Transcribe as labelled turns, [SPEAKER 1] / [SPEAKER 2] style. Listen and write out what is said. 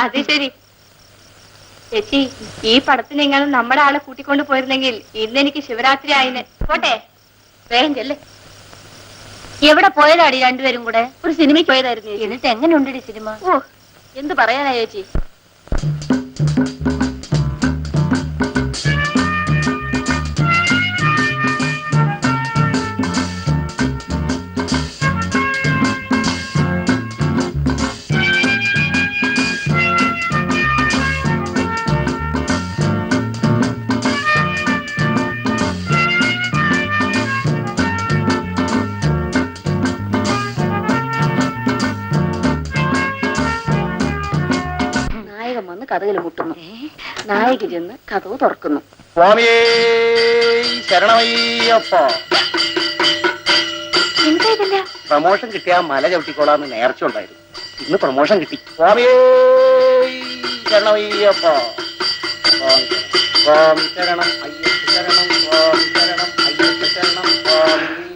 [SPEAKER 1] അത് ശരി. ചേച്ചി, ഈ പടത്തിനെങ്ങാനും നമ്മുടെ ആളെ കൂട്ടിക്കൊണ്ട് പോയിരുന്നെങ്കിൽ ഇന്നെനിക്ക് ശിവരാത്രി ആയിന്. പോട്ടെ, വേഗം ചെല്ലേ.
[SPEAKER 2] എവിടെ പോയതാടി രണ്ടുപേരും കൂടെ?
[SPEAKER 1] ഒരു സിനിമയ്ക്ക് പോയതായിരുന്നു.
[SPEAKER 2] എന്നിട്ട് എങ്ങനെയുണ്ടടി സിനിമ?
[SPEAKER 1] ഓ, എന്ത് പറയാനാ ചേച്ചി.
[SPEAKER 2] കഥകൾ മുട്ടുന്നു. നായകി ചെന്ന് കഥവ് തുറക്കുന്നു.
[SPEAKER 3] സ്വാമിയേ ശരണമയ്യപ്പ.
[SPEAKER 2] എന്താ
[SPEAKER 3] പ്രമോഷൻ കിട്ടിയാ മല ചവിട്ടിക്കോളാന്ന് നേർച്ച ഉണ്ടായിരുന്നു. ഇന്ന് പ്രമോഷൻ കിട്ടി. സ്വാമിയേ ശരണമയ്യപ്പ. സ്വാമി ശരണം, അയ്യപ്പ ശരണം.